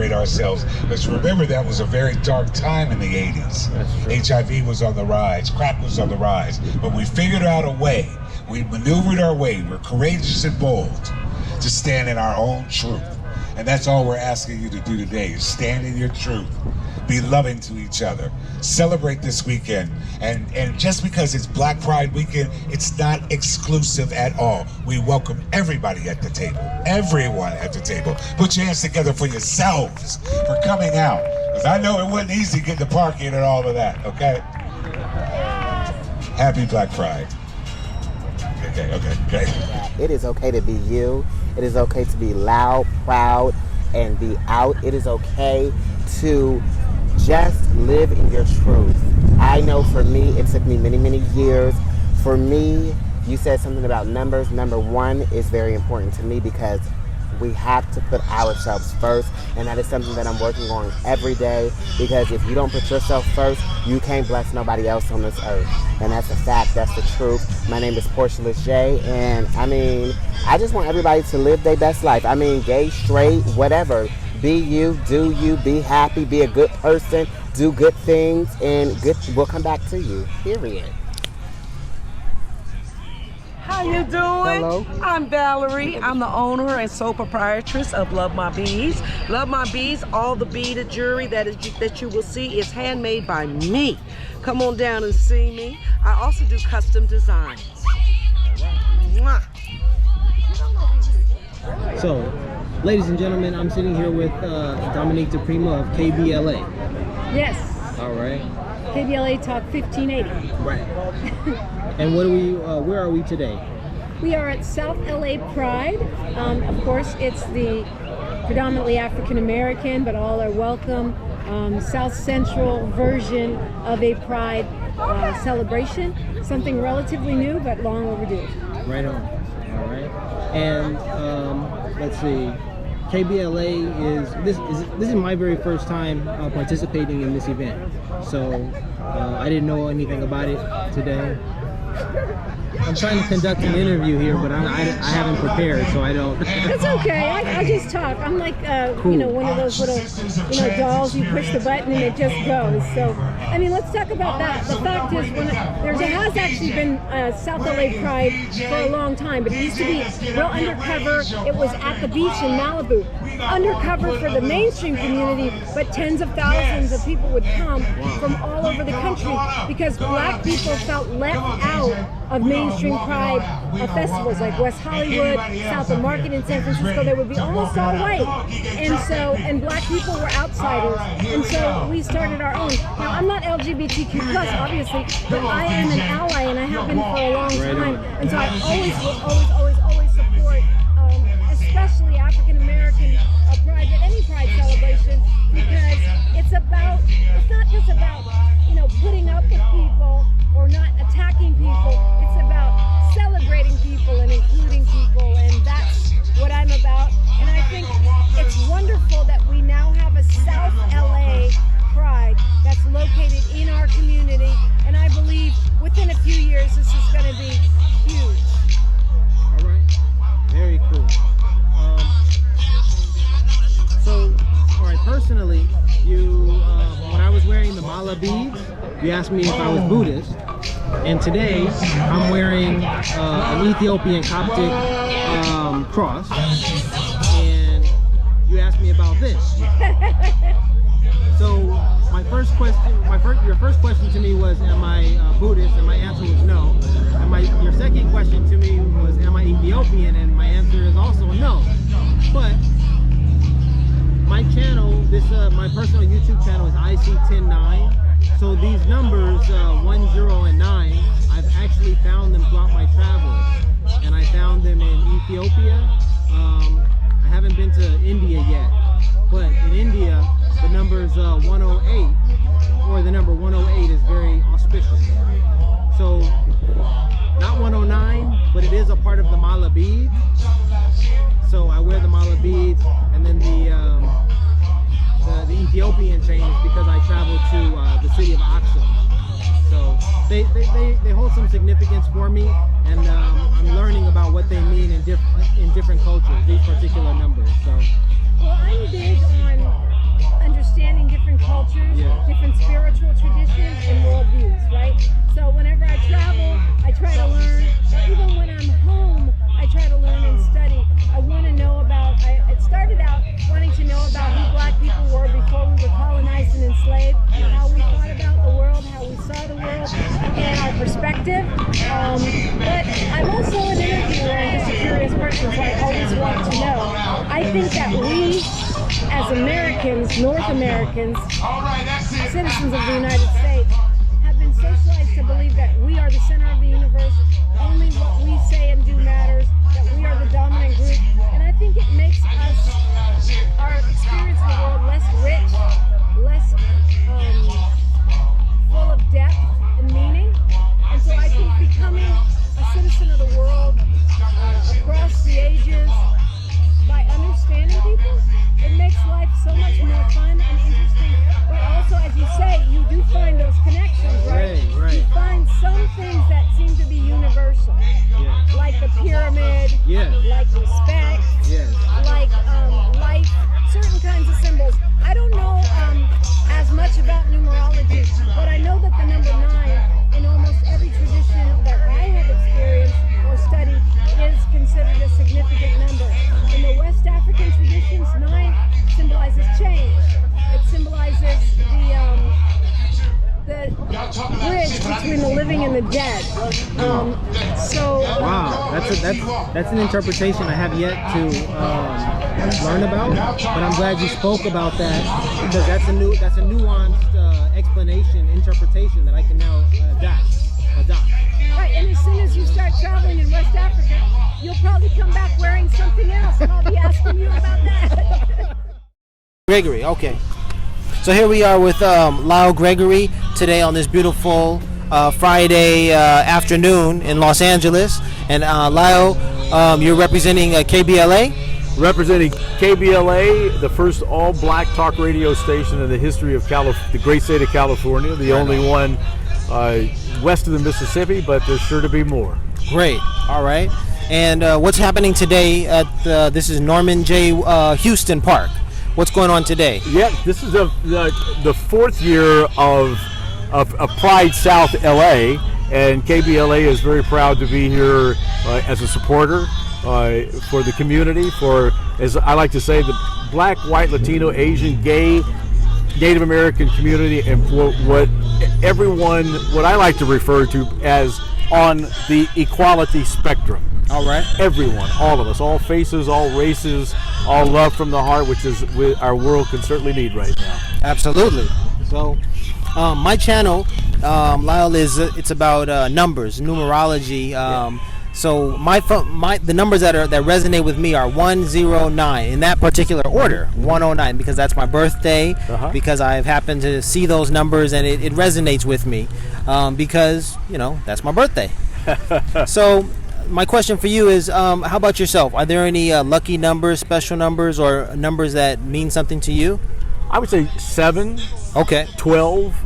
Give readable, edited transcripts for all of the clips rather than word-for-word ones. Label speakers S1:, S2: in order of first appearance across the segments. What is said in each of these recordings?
S1: celebrate ourselves. Because remember, that was a very dark time in the 80s. HIV was on the rise, crack was on the rise. But we figured out a way. We maneuvered our way. We're courageous and bold to stand in our own truth. And that's all we're asking you to do today, is stand in your truth. Be loving to each other. Celebrate this weekend. And just because it's Black Pride weekend, it's not exclusive at all. We welcome everybody at the table. Everyone at the table. Put your hands together for yourselves for coming out. Because I know it wasn't easy getting the parking and all of that, okay? Happy Black Pride. Okay.
S2: It is okay to be you. It is okay to be loud, proud, and be out. It is okay to just live in your truth. I know for me, it took me many, many years. For me, you said something about numbers. Number one is very important to me because we have to put ourselves first, and that is something that I'm working on every day, because if you don't put yourself first, you can't bless nobody else on this earth. And that's a fact, that's the truth. My name is POSHAA LEJAY, and I mean, I just want everybody to live their best life. I mean, gay, straight, whatever. Be you, do you, be happy, be a good person, do good things, and good will come back to you, period.
S3: How you doing?
S2: Hello.
S3: I'm Valerie. I'm the owner and sole proprietress of Love My Bees. Love My Bees, all the beaded jewelry that you will see is handmade by me. Come on down and see me. I also do custom designs. Mwah.
S4: So, ladies and gentlemen, I'm sitting here with Dominique DiPrima of KBLA.
S5: Yes.
S4: All right.
S5: KBLA Talk 1580.
S4: Right. And what do we? Where are we today?
S5: We are at South LA Pride. Of course, it's the predominantly African American, but all are welcome. South Central version of a Pride celebration. Something relatively new, but long overdue.
S4: Right on. All right. And let's see. KBLA is this is my very first time participating in this event, so I didn't know anything about it today. I'm trying to conduct an interview here, but I haven't prepared, so I don't.
S5: It's okay. I just talk. I'm like,
S4: cool.
S5: You know, one of those little, dolls. You push the button and it just goes. So, I mean, let's talk about that. The fact is, there has actually been South LA Pride for a long time, but it used to be real undercover. It was at the beach in Malibu. Undercover for the mainstream community, but tens of thousands of people would come from all over the country because Black people felt left out of mainstream Pride festivals like West Hollywood, South of Market in San Francisco. They would be almost all white, and Black people were outsiders, and so we started our own. Now, I'm not LGBTQ+, obviously, but I am an ally, and I have been for a long time, and so I always support, especially African American Pride, but any Pride celebration, because it's not just about, putting up with people or not attacking people. It's about celebrating people and including people, and that's what I'm about. And I think it's wonderful that we now have a South LA Pride that's located in our community, and I believe within a few years this is going to be huge.
S4: All right, very cool. So, all right, personally, when I was wearing the mala beads, you asked me if I was Buddhist, and today I'm wearing an Ethiopian Coptic cross, and you asked me about this. So your first question to me was, am I Buddhist? And my answer was no. And your second question to me was, am I Ethiopian? And my answer is also no. But my channel, my personal YouTube channel is iSee109. So these numbers, 1, 0, and 9, I've actually found them throughout my travels. And I found them in Ethiopia. I haven't been to India yet. But in India, the number's 108, or the number 108 is very auspicious. So, not 109, but it is a part of the mala beads. So I wear the mala beads, and then the Ethiopian chain is because I travel to the city of Aksum. So they hold some significance for me, and I'm learning about what they mean in different cultures, these particular numbers. So.
S5: Well, I'm big on understanding different cultures, different spiritual traditions, and worldviews, right? So whenever I travel, I try to learn. Even when I'm home, I try to learn and study. I want to know about, it started out wanting to know about who Black people were before we were colonized and enslaved, how we thought about the world, how we saw the world, and our perspective. But I'm also an interviewer and just a curious person, so I always want to know. I think that we, as Americans, North Americans, citizens of the United States, have been socialized to believe that we are the center of the universe, only what we say and do matters, that we are the dominant group, and I think it makes us, our experience of the world, less rich, less full of depth and meaning. And so I think becoming a citizen of the world across the ages, by understanding people, it makes life so much more fun and interesting. But also, as you say, you do find those connections, right?
S4: Right.
S5: You find some things that seem to be universal, like the pyramid, like respect, like life, certain kinds of symbols. I don't know as much about numerology, but I know that the number 9 in almost every tradition that I have experienced or studied is considered a significant number. In the West African traditions, 9 symbolizes change. It symbolizes the bridge between the living and the dead.
S4: Wow, that's an interpretation I have yet to learn about, but I'm glad you spoke about that, because that's a nuanced explanation, interpretation that I can now adopt.
S5: Right, and as soon as you start traveling in West Africa, you'll probably come back wearing something else, and I'll be asking you about that.
S6: Gregory, okay. So here we are with Lyle Gregory today on this beautiful Friday afternoon in Los Angeles. And Lyle, you're representing KBLA?
S7: Representing KBLA, the first all-black talk radio station in the history of the great state of California, the only one west of the Mississippi, but there's sure to be more. Great.
S6: All right. And what's happening today at this is Norman J. Houston Park. What's going on today?
S7: Yeah, this is the fourth year of Pride South LA, and KBLA is very proud to be here as a supporter for the community, for, as I like to say, the Black, white, Latino, Asian, gay, Native American community, and for what I like to refer to as on the equality spectrum.
S6: All right.
S7: Everyone, all of us, all faces, all races, all love from the heart, which is what our world can certainly need right now.
S6: Absolutely. So, my channel, Lyle, it's about numbers, numerology. So the numbers that resonate with me are 109 in that particular order, 109, because that's my birthday. Because I've happened to see those numbers and it resonates with me, because that's my birthday. So my question for you is, how about yourself? Are there any lucky numbers, special numbers, or numbers that mean something to you?
S7: I would say 7.
S6: Okay.
S7: 12.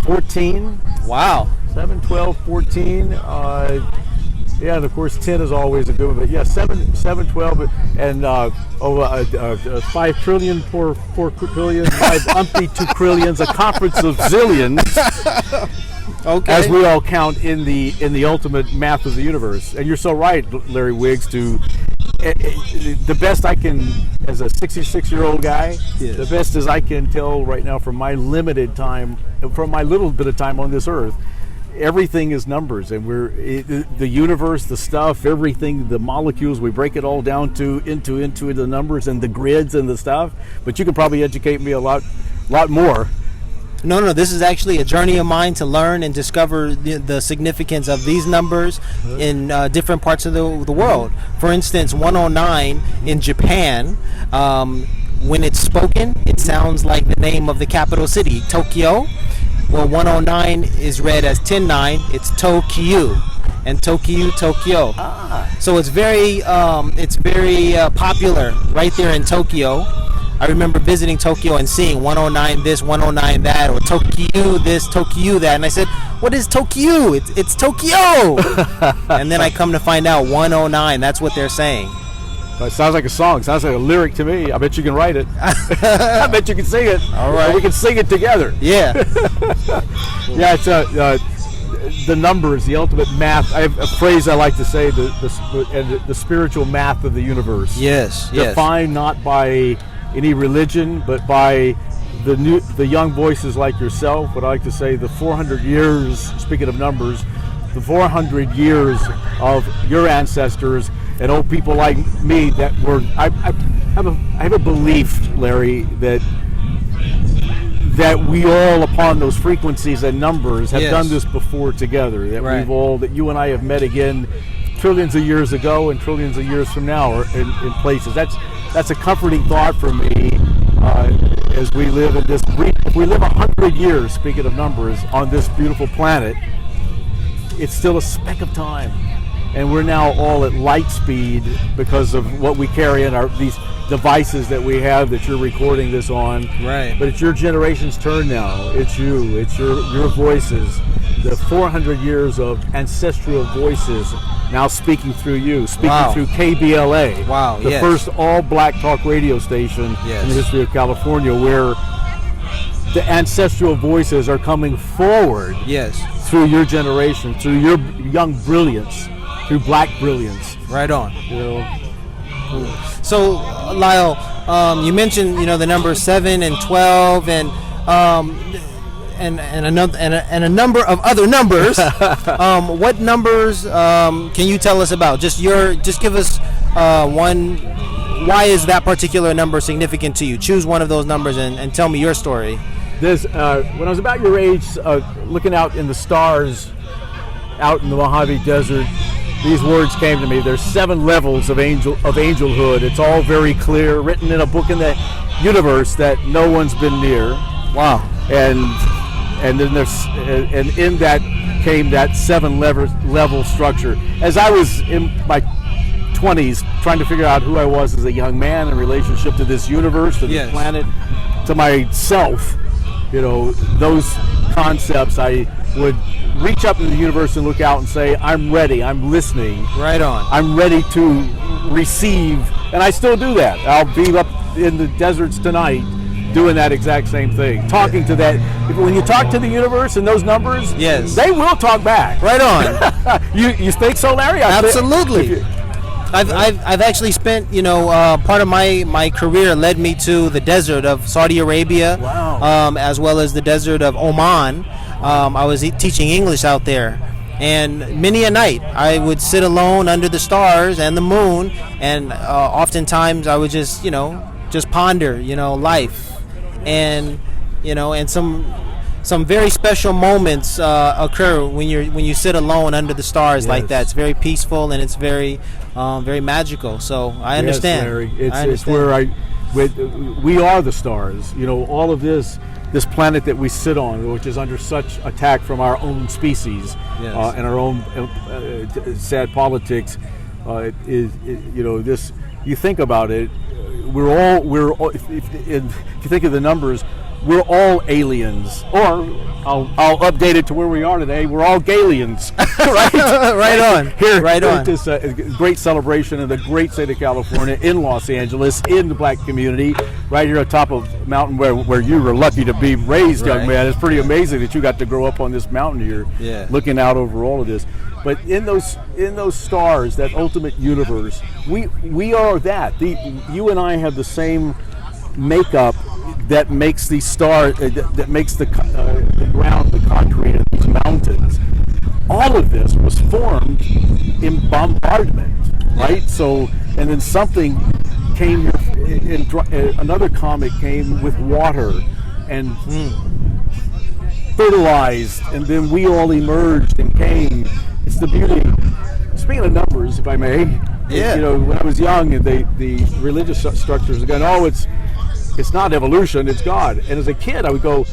S7: 14.
S6: Wow. 7,
S7: 12, 14. Yeah, and of course 10 is always a good one. But yeah, 7, 12, and 5 trillion, 4 quadrillion, 5 umpty 2 trillions, a conference of zillions. Okay. As we all count in the ultimate math of the universe. And you're so right, Larry Wiggs, to the best I can, as a 66-year-old guy, the best as I can tell right now from my limited time, from my little bit of time on this earth, everything is numbers, and the universe, the stuff, everything, the molecules, we break it all down into the numbers and the grids and the stuff. But you can probably educate me a lot more.
S6: No, this is actually a journey of mine to learn and discover the significance of these numbers in different parts of the world. For instance, 109 in Japan, when it's spoken, it sounds like the name of the capital city, Tokyo. Well, 109 is read as 109. It's Tokyo, and Tokyo. So it's very popular right there in Tokyo. I remember visiting Tokyo and seeing 109 this, 109 that, or Tokyo this, Tokyo that, and I said, "What is Tokyo? It's Tokyo." And then I come to find out 109. That's what they're saying.
S7: It sounds like a song. It sounds like a lyric to me. I bet you can write it. I bet you can sing it.
S6: All right.
S7: Or we can sing it together.
S6: Yeah.
S7: Yeah, it's the numbers, the ultimate math. I have a phrase I like to say: the spiritual math of the universe.
S6: Yes.
S7: Defined not by any religion, but by the young voices like yourself. What I like to say: the 400 years. Speaking of numbers, the 400 years of your ancestors and old people like me that were. I have a belief, Larry, that we all, upon those frequencies and numbers, have done this before together. That that you and I have met again trillions of years ago and trillions of years from now in places. That's a comforting thought for me as we live in this. If we live 100 years, speaking of numbers, on this beautiful planet, it's still a speck of time. And we're now all at light speed because of what we carry in these devices that we have that you're recording this on.
S6: Right.
S7: But it's your generation's turn now. It's you. It's your voices. The 400 years of ancestral voices now speaking through you, speaking through KBLA.
S6: Wow.
S7: The first all-black talk radio station in the history of California, where the ancestral voices are coming forward. Through your generation, through your young brilliance. Through black brilliance.
S6: Right on.
S7: You know.
S6: So, Lyle, you mentioned the number 7 and 12 and a number of other numbers. What numbers can you tell us about? Just give us one. Why is that particular number significant to you? Choose one of those numbers and tell me your story.
S7: When I was about your age, looking out in the stars, out in the Mojave Desert, these words came to me. There's 7 levels of angelhood. It's all very clear, written in a book in the universe that no one's been near.
S6: Wow.
S7: And then in that came that 7 level structure. As I was in my 20s trying to figure out who I was as a young man in relationship to this universe, to this planet, to myself, those concepts, I would reach up in the universe and look out and say, I'm ready, I'm listening.
S6: Right on.
S7: I'm ready to receive, and I still do that. I'll be up in the deserts tonight doing that exact same thing. Talking to that. When you talk to the universe and those numbers, they will talk back.
S6: Right on.
S7: You think so, Larry?
S6: Absolutely. I've actually spent, part of my career led me to the desert of Saudi Arabia, as well as the desert of Oman. I was teaching English out there, and many a night I would sit alone under the stars and the moon, and oftentimes I would just ponder, life, and and some very special moments occur when you sit alone under the stars like that. It's very peaceful and it's very magical. So I understand.
S7: Yes, Larry. It's where we are the stars. All of this planet that we sit on, which is under such attack from our own species and our own sad politics, is this. You think about it. If you think of the numbers, we're all aliens, or I'll update it to where we are today. We're all Galians, right?
S6: Right on.
S7: Here at this great celebration in the great state of California, in Los Angeles, in the black community, right here on top of a mountain where you were lucky to be raised, young man. It's pretty amazing that you got to grow up on this mountain here, looking out over all of this. But in those stars, that ultimate universe, we are that. You and I have the same makeup that makes the star, that makes the ground, the concrete of these mountains. All of this was formed in bombardment, right? So, and then something came here, another comet came with water and fertilized, and then we all emerged and came. It's the beauty. Speaking of numbers, if I may, when I was young, and the religious structures are going, it's not evolution, it's God. And as a kid, I would go,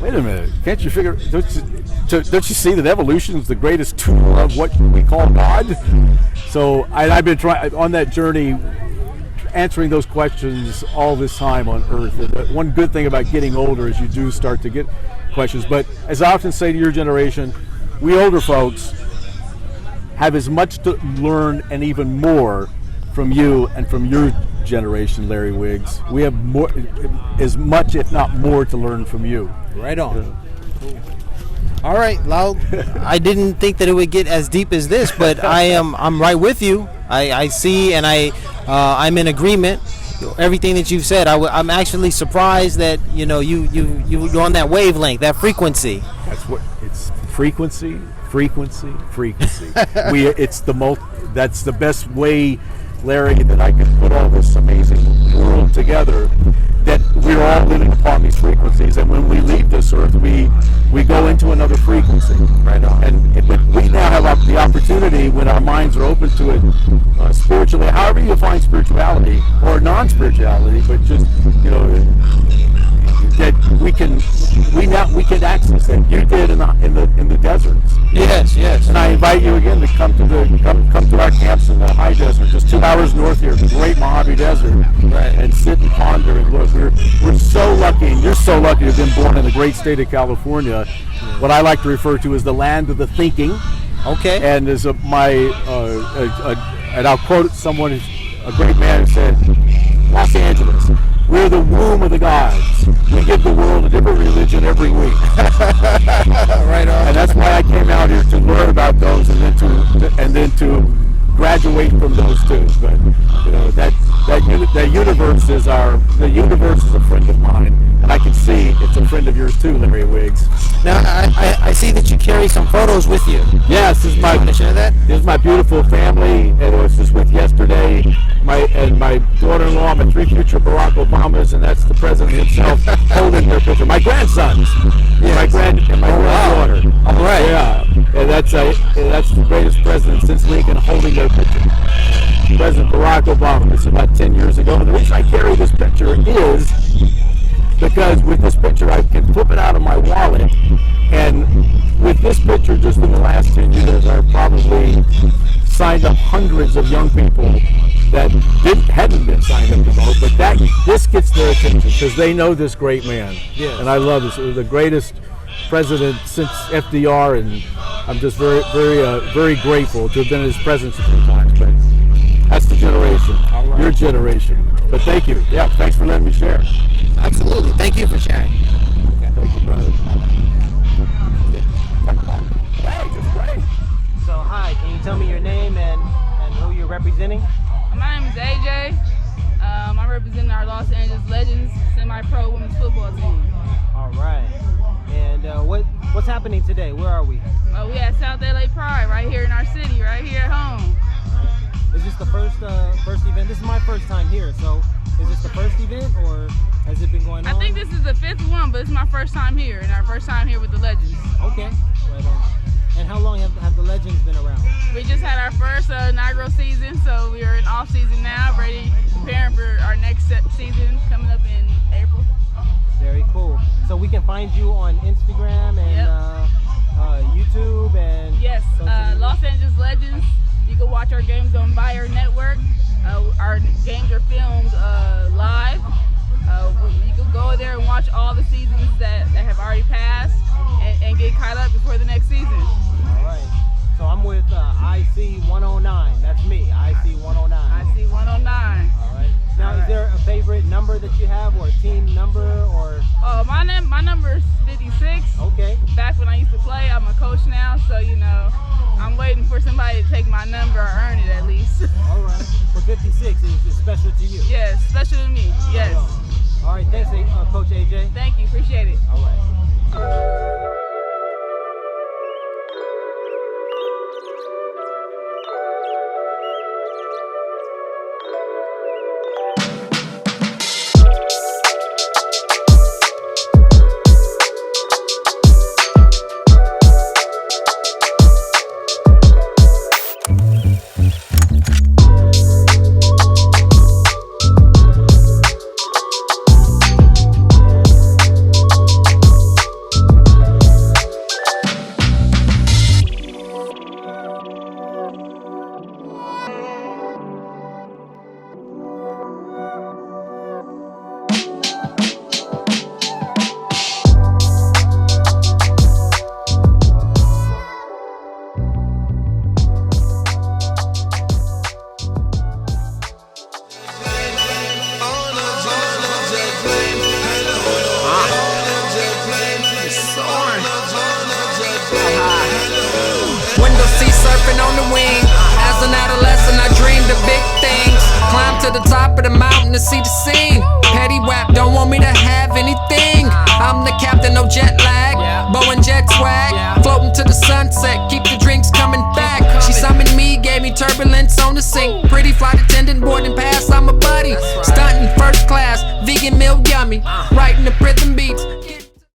S7: wait a minute, can't you figure? Don't you see that evolution is the greatest tool of what we call God? So I've been trying on that journey, answering those questions all this time on Earth. And one good thing about getting older is you do start to get questions. But as I often say to your generation, we older folks have as much to learn and even more from you and from your generation, Larry Wiggs. We have more, as much, if not more, to learn from you.
S6: Right on. All right, Lau. I didn't think that it would get as deep as this, but I'm right with you. I see, and I'm in agreement. Everything that you've said, I'm actually surprised that you're on that wavelength, that frequency.
S7: That's what it's. Frequency. That's the best way, Larry, that I can put all this amazing world together. That we're all living upon these frequencies, and when we leave this earth, we go into another frequency. Right on. And we now have the opportunity, when our minds are open to it, spiritually, however you define spirituality or non-spirituality, but just that we can access that you did in the deserts.
S6: Yes.
S7: And I invite you again to come to our camps in the high desert, just 2 hours north here, the Great Mojave Desert, right, and sit and ponder and look. We're so lucky, and you're so lucky to have been born in the great state of California, what I like to refer to as the land of the thinking.
S6: Okay.
S7: And as and I'll quote someone, a great man who said, Los Angeles, we're the womb of the gods. We give the world a different religion every week.
S6: Right on.
S7: And that's why I came out here, to learn about those and then to graduate from those too. But that universe is a friend of mine, and I can see it's a friend of yours too, Larry Wiggs.
S6: Now I see that you carry some photos with you.
S7: Yes, this is my.
S6: Want to share that?
S7: This is my beautiful family, and I was just with yesterday. My daughter-in-law, my 3 future Barack Obamas, and that's the president himself holding their picture. My grandsons, my granddaughter.
S6: All right.
S7: Yeah, and that's the greatest president since Lincoln holding their picture. President Barack Obama. This is about 10 years ago. And the reason I carry this picture is because with this picture I can flip it out of my wallet, and with this picture just in the last 10 years I've probably signed up hundreds of young people that hadn't been signed up to vote, but this gets their attention because they know this great man.
S6: Yes.
S7: And I love this. It was the greatest president since FDR, and I'm just very, very, very grateful to have been in his presence a few times. But that's the generation, your generation. But thank you. Yeah, thanks for letting me share.
S6: Absolutely. Thank you for sharing.
S7: Okay. Thank you, brother. Hey, just great.
S4: So hi, can you tell me your name and who you're representing?
S8: My name is AJ. I'm representing our Los Angeles Legends semi-pro women's football team.
S4: All right. And what's happening today? Where are we?
S8: We at South LA Pride, right here in our city, right here at home.
S4: All right. Is this the first event? This is my first time here, so is this the first event, or has it been going on?
S8: I think this is the 5th one, but it's my first time here, and our first time here with the Legends.
S4: Okay. Right on. And how long have the Legends been around?
S8: We just had our first inaugural season, so we are in off season now, ready, preparing for our next season coming up in April.
S4: Very cool. So we can find you on Instagram and YouTube and
S8: yes, Los Angeles Legends. You can watch our games on Buyer Network. Our games are filmed live. You can go there and watch all the seasons that have already passed and get caught up before the next season.
S4: All right. So I'm with iSee109. That's me, iSee109.
S8: iSee109.
S4: All right. Now, is there a favorite number that you have, or a team number, or?
S8: Oh, my number is 56.
S4: Okay.
S8: Back when I used to play, I'm a coach now, so I'm waiting for somebody to take my number or earn it at least.
S4: All right. So 56 is special to you.
S8: Yes, special to me. Yes.
S4: All right. Thanks, Coach AJ.
S8: Thank you. Appreciate it.
S4: All right.
S9: surfing on the wing. As an adolescent, I dreamed of big things. Climb to the top of the mountain to see the scene. Petty wap, don't want me to have anything. I'm the captain, no jet lag. Boeing jet swag, floating to the sunset, keep the drinks coming back. She summoned me, gave me turbulence on the sink. Pretty flight attendant, boarding pass, I'm a buddy. Stunting first class, vegan meal yummy. Writing the rhythm beats,